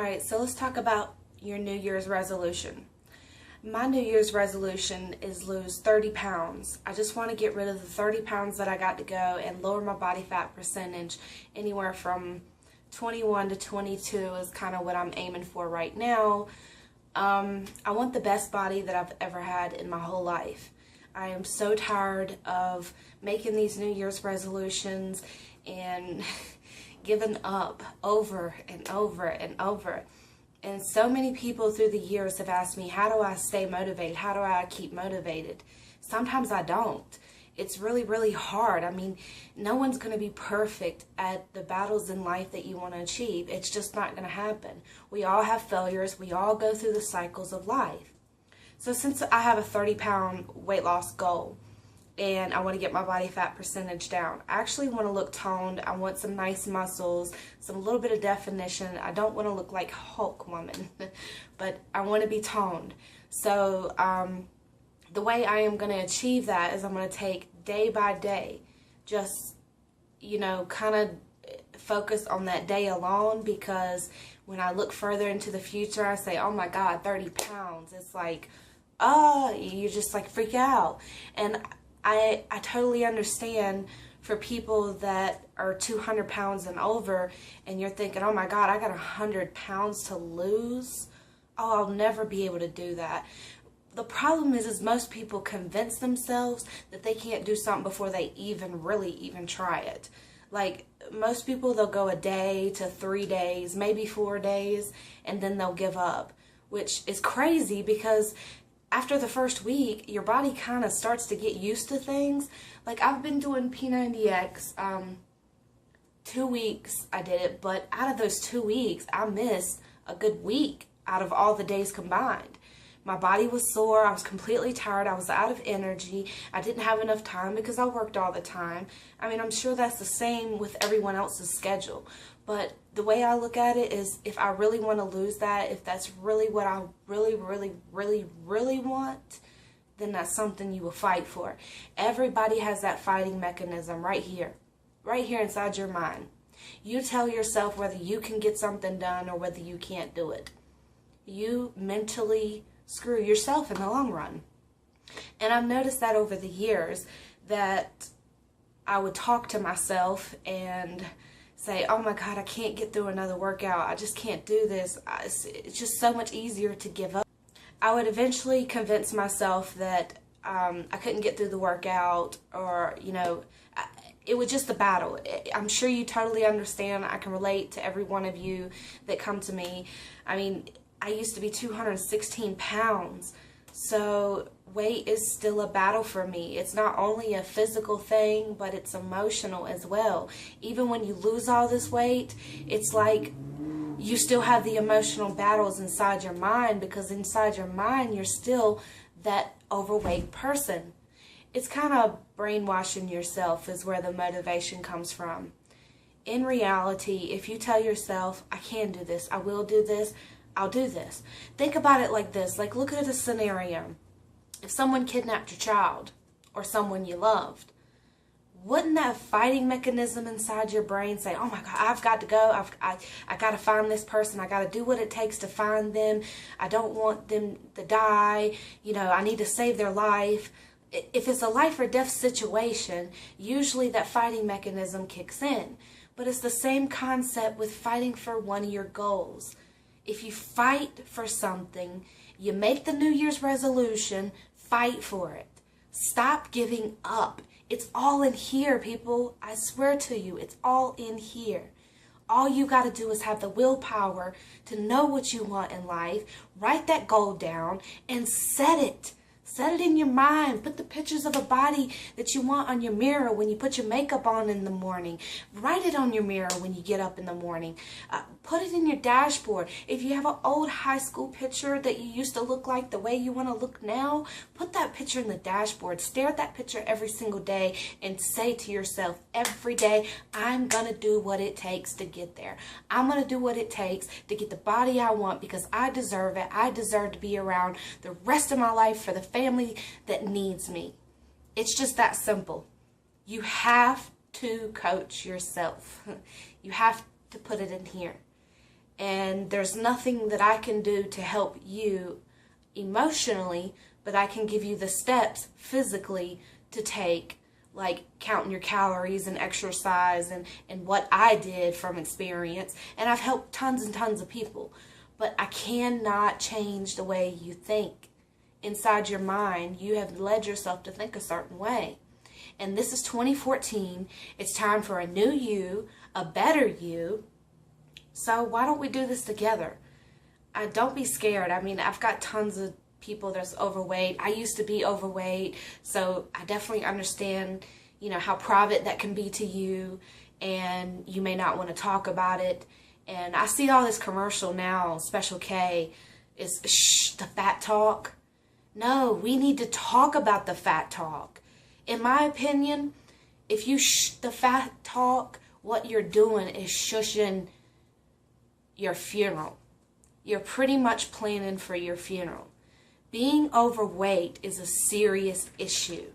Alright, so let's talk about your New Year's resolution. My New Year's resolution is lose 30 pounds. I just want to get rid of the 30 pounds that I got to go and lower my body fat percentage anywhere from 21 to 22 is kind of what I'm aiming for right now. I want the best body that I've ever had in my whole life. I am so tired of making these New Year's resolutions and giving up over and over and over. And so many people through the years have asked me, how do I stay motivated? How do I keep motivated? Sometimes I don't. It's really, really hard. I mean, no one's going to be perfect at the battles in life that you want to achieve. It's just not going to happen. We all have failures. We all go through the cycles of life. So since I have a 30-pound weight loss goal and I want to get my body fat percentage down, I actually want to look toned. I want some nice muscles, some little bit of definition. I don't want to look like Hulk woman, but I want to be toned. So the way I am going to achieve that is I'm going to take day by day, just, kind of focus on that day alone, because when I look further into the future, I say, oh my God, 30 pounds. It's like, you just like freak out. And I totally understand for people that are 200 pounds and over, and you're thinking, oh my God, I got 100 pounds to lose. Oh, I'll never be able to do that. The problem is most people convince themselves that they can't do something before they even try it. Like most people, they'll go a day to 3 days, maybe 4 days, and then they'll give up, which is crazy because after the first week, your body kind of starts to get used to things. Like I've been doing P90X, 2 weeks I did it, but out of those 2 weeks, I missed a good week out of all the days combined. My body was sore, I was completely tired, I was out of energy, I didn't have enough time because I worked all the time. I mean, I'm sure that's the same with everyone else's schedule. But the way I look at it is, if I really want to lose that, if that's really what I really want, then that's something you will fight for. Everybody has that fighting mechanism right here inside your mind. You tell yourself whether you can get something done or whether you can't do it. You mentally screw yourself in the long run. And I've noticed that over the years, that I would talk to myself and say, oh my God, I can't get through another workout. I just can't do this. It's just so much easier to give up. I would eventually convince myself that I couldn't get through the workout, or, it was just a battle. I'm sure you totally understand. I can relate to every one of you that come to me. I mean, I used to be 216 pounds. So weight is still a battle for me. It's not only a physical thing, but it's emotional as well. Even when you lose all this weight, it's like you still have the emotional battles inside your mind, because inside your mind, you're still that overweight person. It's kind of brainwashing yourself is where the motivation comes from. In reality, if you tell yourself, I can do this, I will do this, I'll do this. Think about it like this. Like, look at a scenario. If someone kidnapped your child or someone you loved, wouldn't that fighting mechanism inside your brain say, oh my God, I've got to go. I got to find this person. I got to do what it takes to find them. I don't want them to die. I need to save their life. If it's a life or death situation, usually that fighting mechanism kicks in. But it's the same concept with fighting for one of your goals. If you fight for something, you make the New Year's resolution, fight for it. Stop giving up. It's all in here, people. I swear to you, it's all in here. All you got to do is have the willpower to know what you want in life, write that goal down, and set it. Set it in your mind. Put the pictures of a body that you want on your mirror when you put your makeup on in the morning. Write it on your mirror when you get up in the morning. Put it in your dashboard. If you have an old high school picture that you used to look like the way you want to look now, put that picture in the dashboard. Stare at that picture every single day and say to yourself every day, I'm going to do what it takes to get there. I'm going to do what it takes to get the body I want, because I deserve it. I deserve to be around the rest of my life for the family that needs me. It's just that simple. You have to coach yourself. You have to put it in here. And there's nothing that I can do to help you emotionally, but I can give you the steps physically to take, like counting your calories and exercise and what I did from experience. And I've helped tons and tons of people. But I cannot change the way you think. Inside your mind, you have led yourself to think a certain way. And this is 2014. It's time for a new you, a better you. So why don't we do this together? Don't be scared. I mean, I've got tons of people that's overweight. I used to be overweight, so I definitely understand, how private that can be to you, and you may not want to talk about it. And I see all this commercial now, Special K, is the fat talk. No, we need to talk about the fat talk. In my opinion, if you the fat talk, what you're doing is shushing your funeral. You're pretty much planning for your funeral. Being overweight is a serious issue.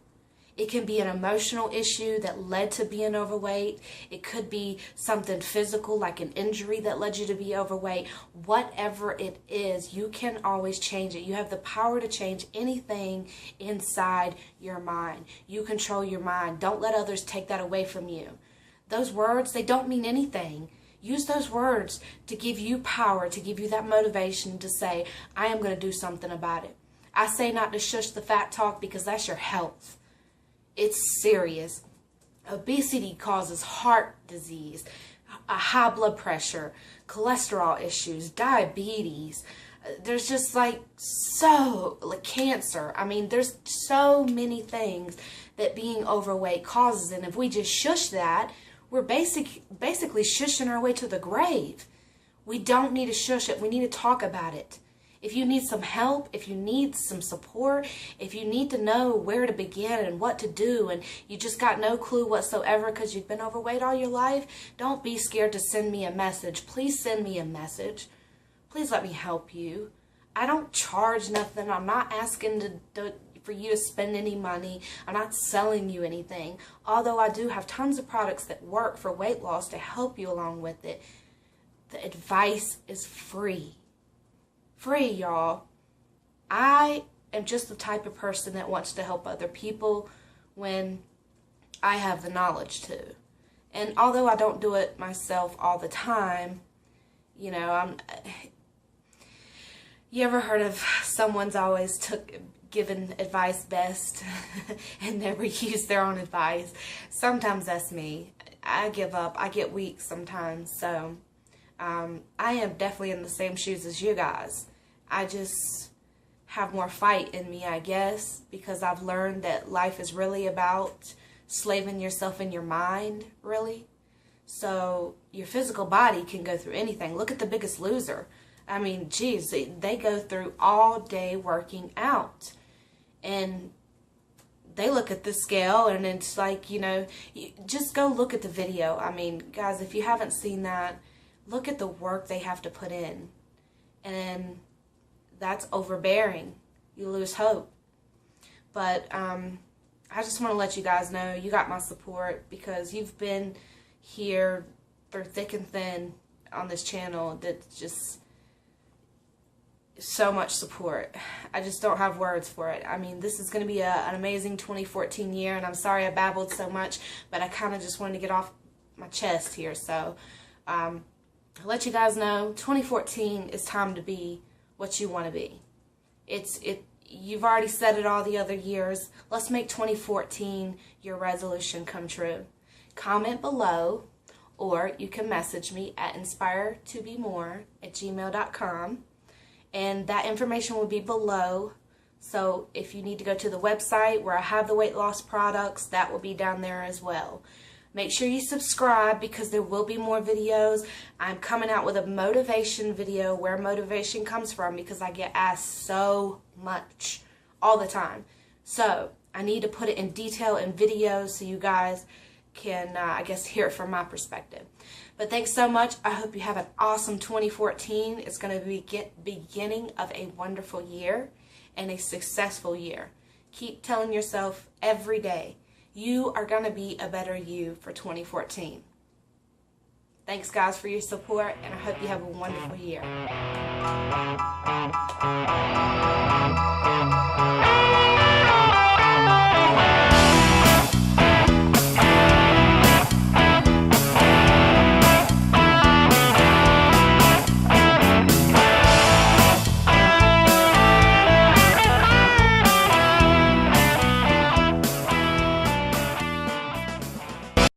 It can be an emotional issue that led to being overweight. It could be something physical, like an injury that led you to be overweight. Whatever it is, you can always change it. You have the power to change anything inside your mind. You control your mind. Don't let others take that away from you. Those words, they don't mean anything. Use those words to give you power, to give you that motivation to say, I am going to do something about it. I say not to shush the fat talk because that's your health. It's serious. Obesity causes heart disease, a high blood pressure, cholesterol issues, diabetes. There's just cancer. I mean, there's so many things that being overweight causes. And if we just shush that, we're basically shushing our way to the grave. We don't need to shush it. We need to talk about it. If you need some help, if you need some support, if you need to know where to begin and what to do, and you just got no clue whatsoever because you've been overweight all your life, don't be scared to send me a message. Please send me a message. Please let me help you. I don't charge nothing. I'm not asking for you to spend any money. I'm not selling you anything. Although I do have tons of products that work for weight loss to help you along with it. The advice is free. Free, y'all. I am just the type of person that wants to help other people when I have the knowledge to. And although I don't do it myself all the time, you ever heard of someone's always given advice best and never used their own advice? Sometimes that's me. I give up. I get weak sometimes. So I am definitely in the same shoes as you guys. I just have more fight in me, I guess, because I've learned that life is really about slaving yourself in your mind, really. So your physical body can go through anything. Look at The Biggest Loser. I mean, geez, they go through all day working out. And they look at the scale and it's like, just go look at the video. I mean, guys, if you haven't seen that, look at the work they have to put in. And that's overbearing. You lose hope. But I just want to let you guys know you got my support because you've been here through thick and thin on this channel. That's just so much support. I just don't have words for it. I mean, this is going to be an amazing 2014 year, and I'm sorry I babbled so much, but I kind of just wanted to get off my chest here. So I'll let you guys know 2014 is time to be what you want to be. You've already said it all the other years. Let's make 2014 your resolution come true. Comment below, or you can message me at inspiretobemore@gmail.com. And that information will be below. So if you need to go to the website where I have the weight loss products, that will be down there as well. Make sure you subscribe because there will be more videos. I'm coming out with a motivation video, where motivation comes from, because I get asked so much all the time. So I need to put it in detail in videos so you guys can, I guess, hear it from my perspective. But thanks so much. I hope you have an awesome 2014. It's going to be beginning of a wonderful year and a successful year. Keep telling yourself every day, you are going to be a better you for 2014. Thanks, guys, for your support, and I hope you have a wonderful year.